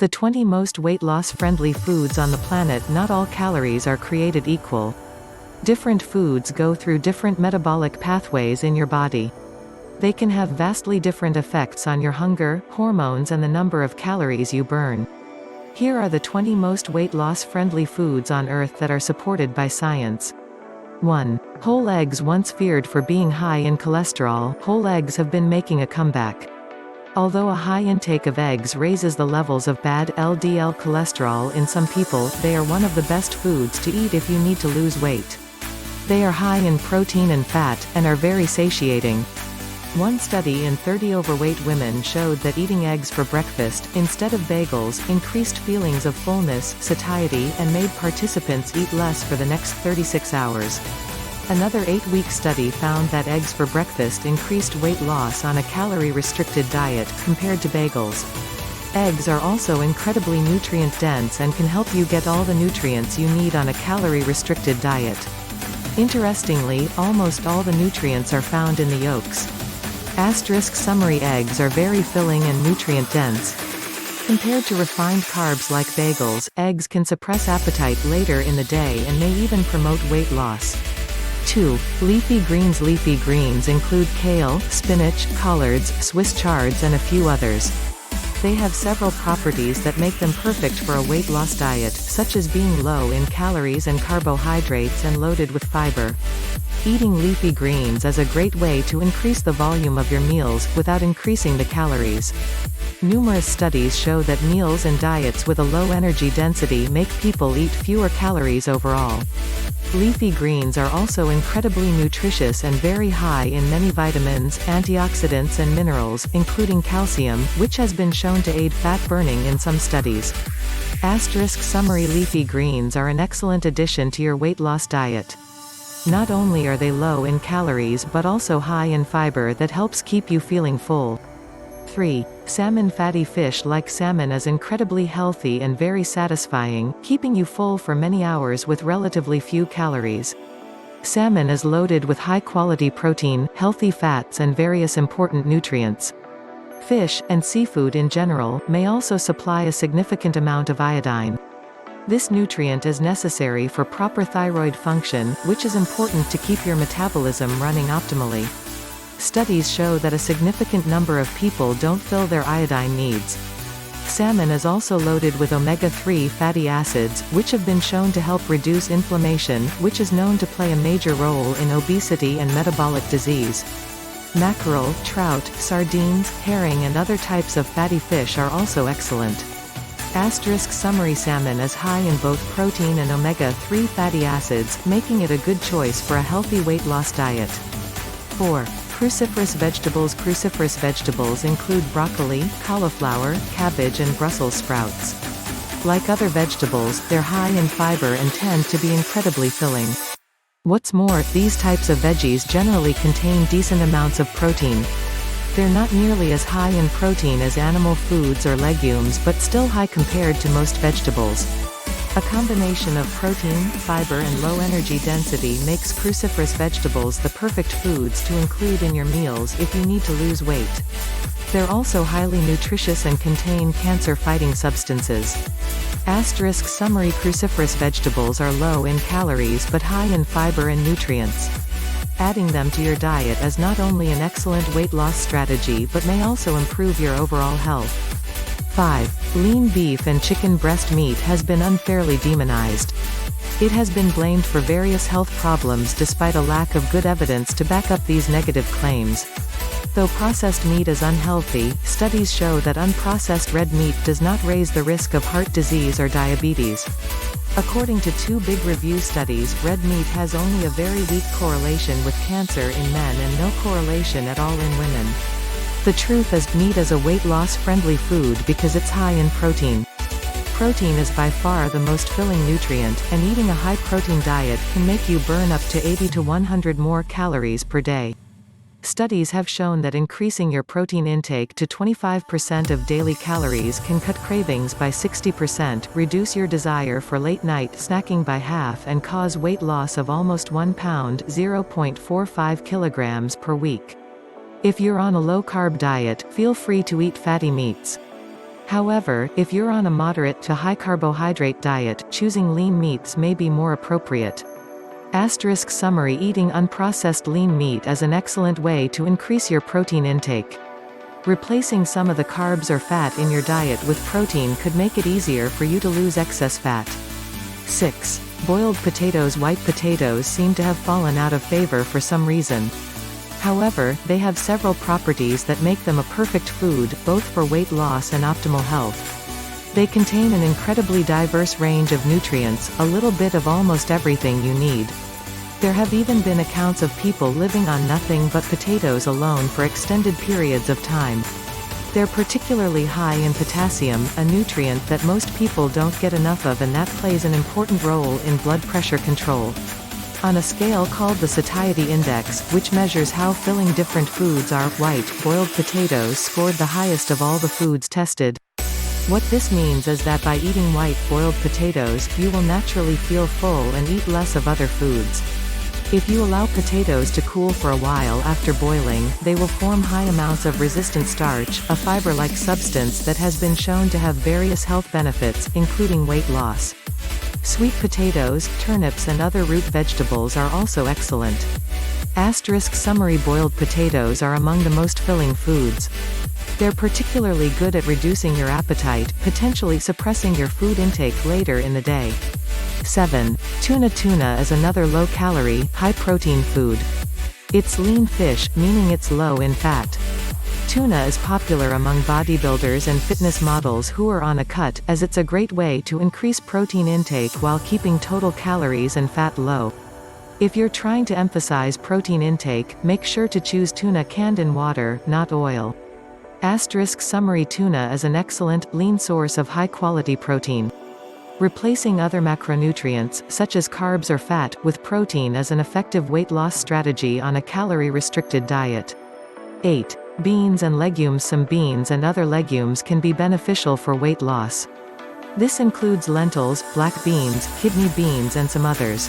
The 20 most weight loss friendly foods on the planet. Not all calories are created equal. Different foods go through different metabolic pathways in your body. They can have vastly different effects on your hunger, hormones, and the number of calories you burn. Here are the 20 most weight loss friendly foods on Earth that are supported by science. 1. Whole eggs. Once feared for being high in cholesterol, whole eggs have been making a comeback. Although a high intake of eggs raises the levels of bad LDL cholesterol in some people, they are one of the best foods to eat if you need to lose weight. They are high in protein and fat, and are very satiating. One study in 30 overweight women showed that eating eggs for breakfast, instead of bagels, increased feelings of fullness, satiety, and made participants eat less for the next 36 hours. Another 8-week study found that eggs for breakfast increased weight loss on a calorie-restricted diet, compared to bagels. Eggs are also incredibly nutrient-dense and can help you get all the nutrients you need on a calorie-restricted diet. Interestingly, almost all the nutrients are found in the yolks. Summary: eggs are very filling and nutrient-dense. Compared to refined carbs like bagels, eggs can suppress appetite later in the day and may even promote weight loss. 2. Leafy greens. Leafy greens include kale, spinach, collards, Swiss chards, and a few others. They have several properties that make them perfect for a weight loss diet, such as being low in calories and carbohydrates and loaded with fiber. Eating leafy greens is a great way to increase the volume of your meals, without increasing the calories. Numerous studies show that meals and diets with a low energy density make people eat fewer calories overall. Leafy greens are also incredibly nutritious and very high in many vitamins, antioxidants, and minerals, including calcium, which has been shown to aid fat burning in some studies. Summary: leafy greens are an excellent addition to your weight loss diet. Not only are they low in calories but also high in fiber that helps keep you feeling full. 3. Salmon. Fatty fish like salmon is incredibly healthy and very satisfying, keeping you full for many hours with relatively few calories. Salmon is loaded with high-quality protein, healthy fats, and various important nutrients. Fish, and seafood in general, may also supply a significant amount of iodine. This nutrient is necessary for proper thyroid function, which is important to keep your metabolism running optimally. Studies show that a significant number of people don't fill their iodine needs. Salmon is also loaded with omega-3 fatty acids, which have been shown to help reduce inflammation, which is known to play a major role in obesity and metabolic disease. Mackerel, trout, sardines, herring, and other types of fatty fish are also excellent. Summary: salmon is high in both protein and omega-3 fatty acids, making it a good choice for a healthy weight loss diet. 4. Cruciferous vegetables. Cruciferous vegetables include broccoli, cauliflower, cabbage, and Brussels sprouts. Like other vegetables, they're high in fiber and tend to be incredibly filling. What's more, these types of veggies generally contain decent amounts of protein. They're not nearly as high in protein as animal foods or legumes, but still high compared to most vegetables. A combination of protein, fiber, and low energy density makes cruciferous vegetables the perfect foods to include in your meals if you need to lose weight. They're also highly nutritious and contain cancer-fighting substances. Summary: cruciferous vegetables are low in calories but high in fiber and nutrients. Adding them to your diet is not only an excellent weight loss strategy but may also improve your overall health. 5. Lean beef and chicken breast meat has been unfairly demonized. It has been blamed for various health problems despite a lack of good evidence to back up these negative claims. Though processed meat is unhealthy, studies show that unprocessed red meat does not raise the risk of heart disease or diabetes. According to 2 big review studies, red meat has only a very weak correlation with cancer in men and no correlation at all in women. The truth is, meat is a weight loss friendly food because it's high in protein. Protein is by far the most filling nutrient, and eating a high protein diet can make you burn up to 80 to 100 more calories per day. Studies have shown that increasing your protein intake to 25% of daily calories can cut cravings by 60%, reduce your desire for late-night snacking by half, and cause weight loss of almost 1 pound (0.45 kilograms) per week. If you're on a low-carb diet, feel free to eat fatty meats. However, if you're on a moderate to high carbohydrate diet, choosing lean meats may be more appropriate. Asterisk summary: eating unprocessed lean meat is an excellent way to increase your protein intake. Replacing some of the carbs or fat in your diet with protein could make it easier for you to lose excess fat. 6. Boiled potatoes. White potatoes seem to have fallen out of favor for some reason. However, they have several properties that make them a perfect food, both for weight loss and optimal health. They contain an incredibly diverse range of nutrients, a little bit of almost everything you need. There have even been accounts of people living on nothing but potatoes alone for extended periods of time. They're particularly high in potassium, a nutrient that most people don't get enough of, and that plays an important role in blood pressure control. On a scale called the satiety index, which measures how filling different foods are, white, boiled potatoes scored the highest of all the foods tested. What this means is that by eating white, boiled potatoes, you will naturally feel full and eat less of other foods. If you allow potatoes to cool for a while after boiling, they will form high amounts of resistant starch, a fiber-like substance that has been shown to have various health benefits, including weight loss. Sweet potatoes, turnips and other root vegetables are also excellent. Asterisk summary: boiled potatoes are among the most filling foods. They're particularly good at reducing your appetite, potentially suppressing your food intake later in the day. 7. Tuna. Tuna is another low-calorie, high-protein food. It's lean fish, meaning it's low in fat. Tuna is popular among bodybuilders and fitness models who are on a cut, as it's a great way to increase protein intake while keeping total calories and fat low. If you're trying to emphasize protein intake, make sure to choose tuna canned in water, not oil. Asterisk summary: tuna is an excellent, lean source of high-quality protein. Replacing other macronutrients, such as carbs or fat, with protein is an effective weight loss strategy on a calorie-restricted diet. 8. Beans and legumes. Some beans and other legumes can be beneficial for weight loss. This includes lentils, black beans, kidney beans and some others.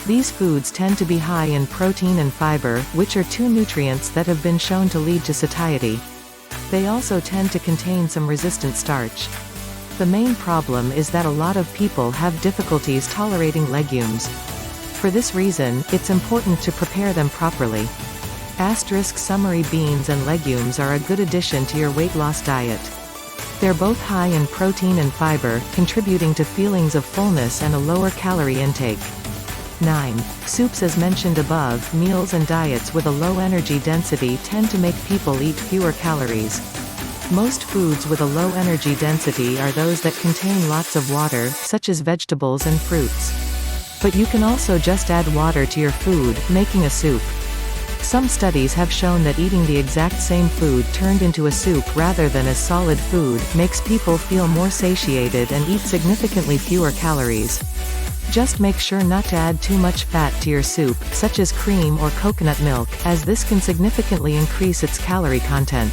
These foods tend to be high in protein and fiber, which are two nutrients that have been shown to lead to satiety. They also tend to contain some resistant starch. The main problem is that a lot of people have difficulties tolerating legumes. For this reason, it's important to prepare them properly. Asterisk summary: beans and legumes are a good addition to your weight loss diet. They're both high in protein and fiber, contributing to feelings of fullness and a lower calorie intake. 9. Soups. As mentioned above, meals and diets with a low energy density tend to make people eat fewer calories. Most foods with a low energy density are those that contain lots of water, such as vegetables and fruits. But you can also just add water to your food, making a soup. Some studies have shown that eating the exact same food turned into a soup rather than as solid food, makes people feel more satiated and eat significantly fewer calories. Just make sure not to add too much fat to your soup, such as cream or coconut milk, as this can significantly increase its calorie content.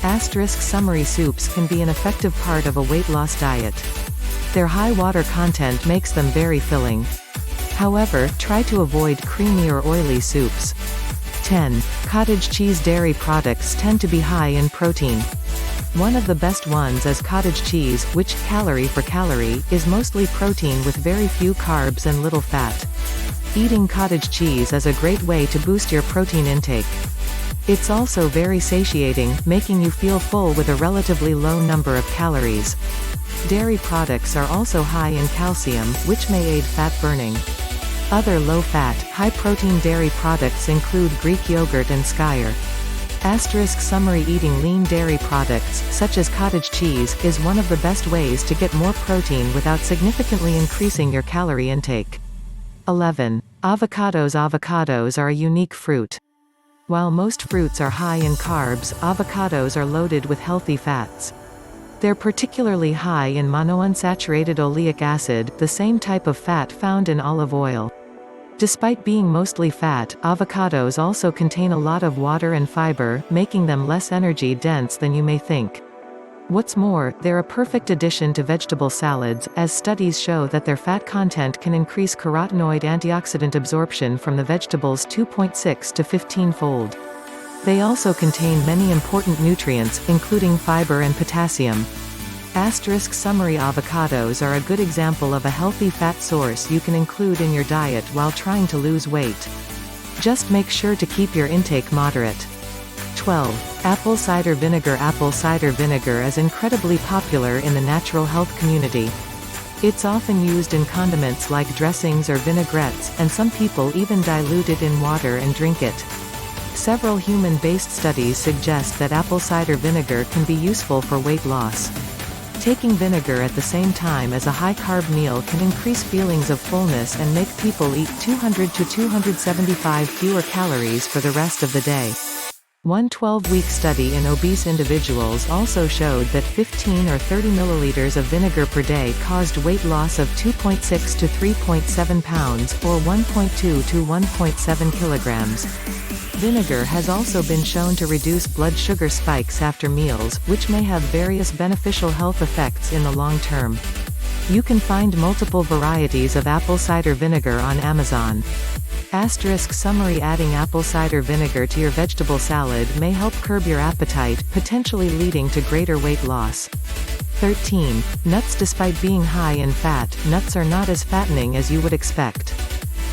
Asterisk summary: soups can be an effective part of a weight loss diet. Their high water content makes them very filling. However, try to avoid creamy or oily soups. 10. Cottage cheese. Dairy products tend to be high in protein. One of the best ones is cottage cheese, which, calorie for calorie, is mostly protein with very few carbs and little fat. Eating cottage cheese is a great way to boost your protein intake. It's also very satiating, making you feel full with a relatively low number of calories. Dairy products are also high in calcium, which may aid fat burning. Other low-fat, high-protein dairy products include Greek yogurt and skyr. Asterisk summary: eating lean dairy products, such as cottage cheese, is one of the best ways to get more protein without significantly increasing your calorie intake. 11. Avocados. Avocados are a unique fruit. While most fruits are high in carbs, avocados are loaded with healthy fats. They're particularly high in monounsaturated oleic acid, the same type of fat found in olive oil. Despite being mostly fat, avocados also contain a lot of water and fiber, making them less energy dense than you may think. What's more, they're a perfect addition to vegetable salads, as studies show that their fat content can increase carotenoid antioxidant absorption from the vegetables 2.6 to 15-fold. They also contain many important nutrients, including fiber and potassium. Summary avocados are a good example of a healthy fat source you can include in your diet while trying to lose weight. Just make sure to keep your intake moderate. 12. Apple cider vinegar. Apple cider vinegar is incredibly popular in the natural health community. It's often used in condiments like dressings or vinaigrettes, and some people even dilute it in water and drink it. Several human-based studies suggest that apple cider vinegar can be useful for weight loss. Taking vinegar at the same time as a high-carb meal can increase feelings of fullness and make people eat 200 to 275 fewer calories for the rest of the day. One 12-week study in obese individuals also showed that 15 or 30 milliliters of vinegar per day caused weight loss of 2.6 to 3.7 pounds, or 1.2 to 1.7 kilograms. Vinegar has also been shown to reduce blood sugar spikes after meals, which may have various beneficial health effects in the long term. You can find multiple varieties of apple cider vinegar on Amazon. Summary: adding apple cider vinegar to your vegetable salad may help curb your appetite, potentially leading to greater weight loss. 13. Nuts. Despite being high in fat, nuts are not as fattening as you would expect.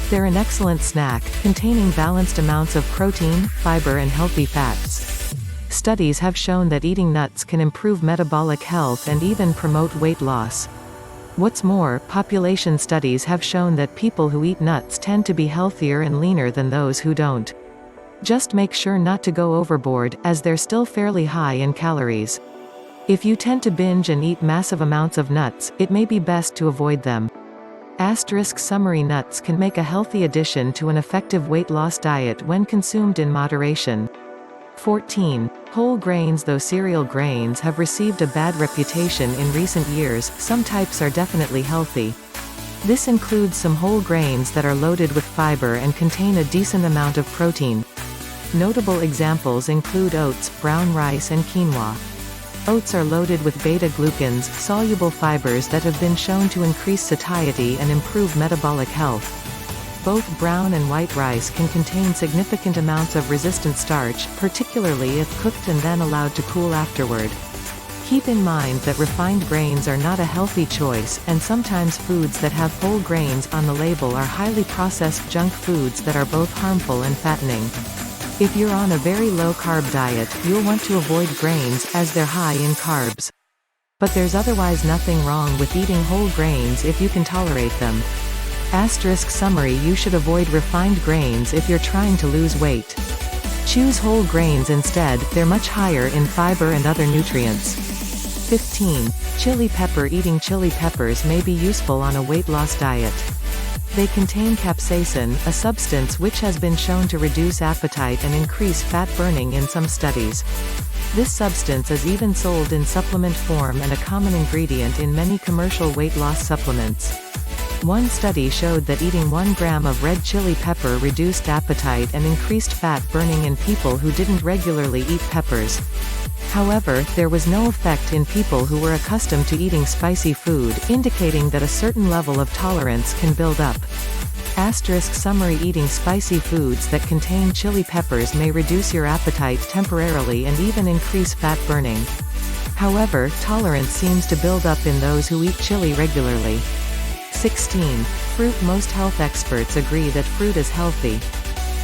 They're an excellent snack, containing balanced amounts of protein, fiber and healthy fats. Studies have shown that eating nuts can improve metabolic health and even promote weight loss. What's more, population studies have shown that people who eat nuts tend to be healthier and leaner than those who don't. Just make sure not to go overboard, as they're still fairly high in calories. If you tend to binge and eat massive amounts of nuts, it may be best to avoid them. Summary: nuts can make a healthy addition to an effective weight loss diet when consumed in moderation. 14. Whole grains. Though cereal grains have received a bad reputation in recent years, some types are definitely healthy. This includes some whole grains that are loaded with fiber and contain a decent amount of protein. Notable examples include oats, brown rice and quinoa. Oats are loaded with beta-glucans, soluble fibers that have been shown to increase satiety and improve metabolic health. Both brown and white rice can contain significant amounts of resistant starch, particularly if cooked and then allowed to cool afterward. Keep in mind that refined grains are not a healthy choice, and sometimes foods that have whole grains on the label are highly processed junk foods that are both harmful and fattening. If you're on a very low-carb diet, you'll want to avoid grains, as they're high in carbs. But there's otherwise nothing wrong with eating whole grains if you can tolerate them. Summary: you should avoid refined grains if you're trying to lose weight. Choose whole grains instead, they're much higher in fiber and other nutrients. 15. Chili pepper. Eating chili peppers may be useful on a weight loss diet. They contain capsaicin, a substance which has been shown to reduce appetite and increase fat burning in some studies. This substance is even sold in supplement form and a common ingredient in many commercial weight loss supplements. One study showed that eating 1 gram of red chili pepper reduced appetite and increased fat burning in people who didn't regularly eat peppers. However, there was no effect in people who were accustomed to eating spicy food, indicating that a certain level of tolerance can build up. Summary: eating spicy foods that contain chili peppers may reduce your appetite temporarily and even increase fat burning. However, tolerance seems to build up in those who eat chili regularly. 16. Fruit. Most health experts agree that fruit is healthy.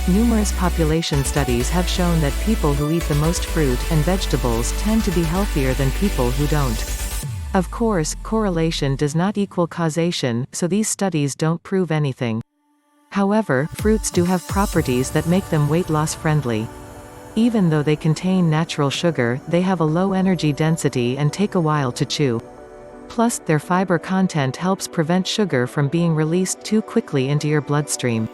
Numerous population studies have shown that people who eat the most fruit and vegetables tend to be healthier than people who don't. Of course, correlation does not equal causation, so these studies don't prove anything. However, fruits do have properties that make them weight loss friendly. Even though they contain natural sugar, they have a low energy density and take a while to chew. Plus, their fiber content helps prevent sugar from being released too quickly into your bloodstream.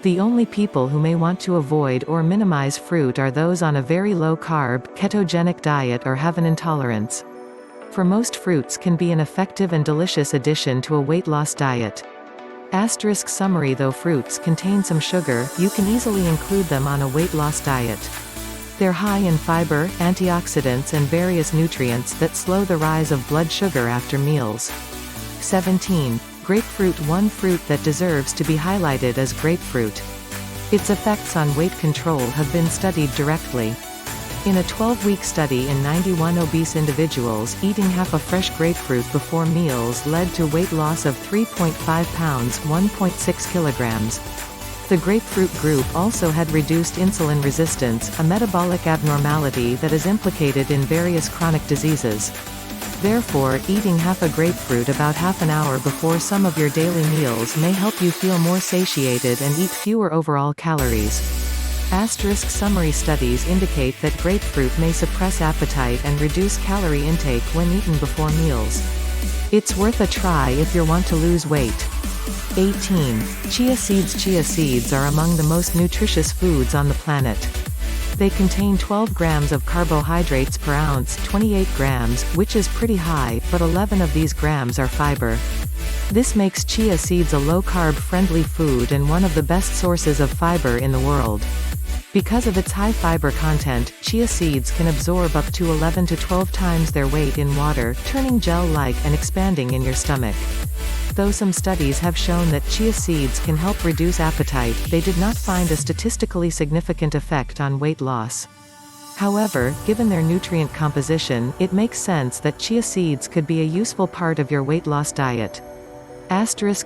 The only people who may want to avoid or minimize fruit are those on a very low-carb, ketogenic diet or have an intolerance. For most, fruits can be an effective and delicious addition to a weight loss diet. Summary: though fruits contain some sugar, you can easily include them on a weight loss diet. They're high in fiber, antioxidants and various nutrients that slow the rise of blood sugar after meals. 17. Grapefruit. One fruit that deserves to be highlighted is grapefruit. Its effects on weight control have been studied directly. In a 12-week study in 91 obese individuals, eating half a fresh grapefruit before meals led to weight loss of 3.5 pounds (1.6 kilograms). The grapefruit group also had reduced insulin resistance, a metabolic abnormality that is implicated in various chronic diseases. Therefore, eating half a grapefruit about half an hour before some of your daily meals may help you feel more satiated and eat fewer overall calories. Summary studies indicate that grapefruit may suppress appetite and reduce calorie intake when eaten before meals. It's worth a try if you want to lose weight. 18. Chia seeds. Chia seeds are among the most nutritious foods on the planet. They contain 12 grams of carbohydrates per ounce, 28 grams, which is pretty high, but 11 of these grams are fiber. This makes chia seeds a low-carb friendly food and one of the best sources of fiber in the world. Because of its high fiber content, chia seeds can absorb up to 11 to 12 times their weight in water, turning gel-like and expanding in your stomach. Though some studies have shown that chia seeds can help reduce appetite, they did not find a statistically significant effect on weight loss. However, given their nutrient composition, it makes sense that chia seeds could be a useful part of your weight loss diet.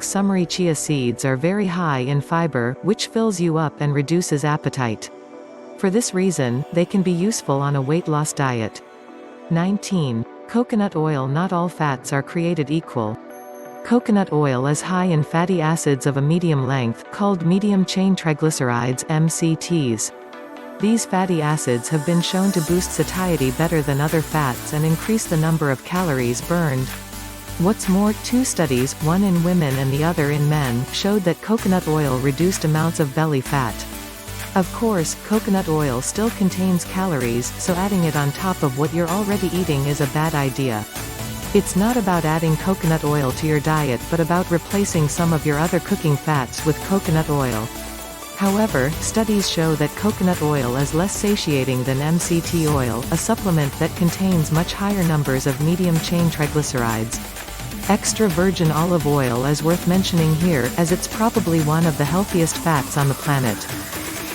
Summary. Chia seeds are very high in fiber, which fills you up and reduces appetite. For this reason, they can be useful on a weight loss diet. 19. Coconut oil. Not all fats are created equal. Coconut oil is high in fatty acids of a medium length, called medium-chain triglycerides (MCTs). These fatty acids have been shown to boost satiety better than other fats and increase the number of calories burned. What's more, 2 studies, one in women and the other in men, showed that coconut oil reduced amounts of belly fat. Of course, coconut oil still contains calories, so adding it on top of what you're already eating is a bad idea. It's not about adding coconut oil to your diet but about replacing some of your other cooking fats with coconut oil. However, studies show that coconut oil is less satiating than MCT oil, a supplement that contains much higher numbers of medium-chain triglycerides. Extra virgin olive oil is worth mentioning here, as it's probably one of the healthiest fats on the planet.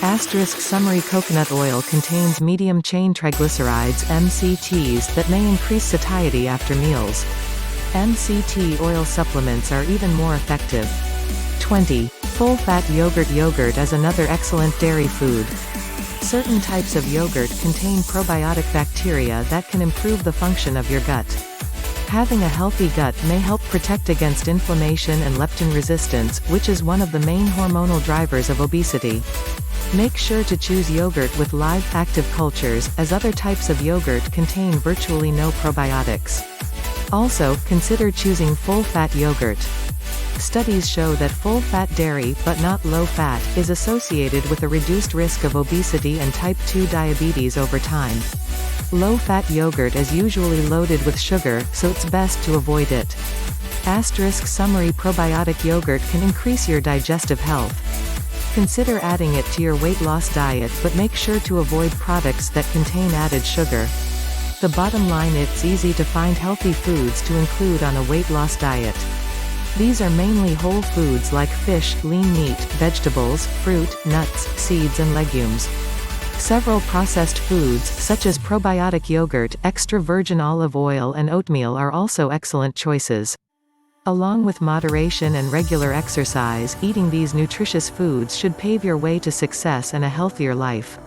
Summary. Coconut oil contains medium-chain triglycerides (MCTs) that may increase satiety after meals. MCT oil supplements are even more effective. 20. Full-fat yogurt. Yogurt is another excellent dairy food. Certain types of yogurt contain probiotic bacteria that can improve the function of your gut. Having a healthy gut may help protect against inflammation and leptin resistance, which is one of the main hormonal drivers of obesity. Make sure to choose yogurt with live, active cultures, as other types of yogurt contain virtually no probiotics. Also, consider choosing full-fat yogurt. Studies show that full-fat dairy, but not low-fat, is associated with a reduced risk of obesity and type 2 diabetes over time. Low-fat yogurt is usually loaded with sugar, so it's best to avoid it. Summary. Probiotic yogurt can increase your digestive health. Consider adding it to your weight loss diet, but make sure to avoid products that contain added sugar. The bottom line: it's easy to find healthy foods to include on a weight loss diet. These are mainly whole foods like fish, lean meat, vegetables, fruit, nuts, seeds and legumes. Several processed foods, such as probiotic yogurt, extra virgin olive oil and oatmeal are also excellent choices. Along with moderation and regular exercise, eating these nutritious foods should pave your way to success and a healthier life.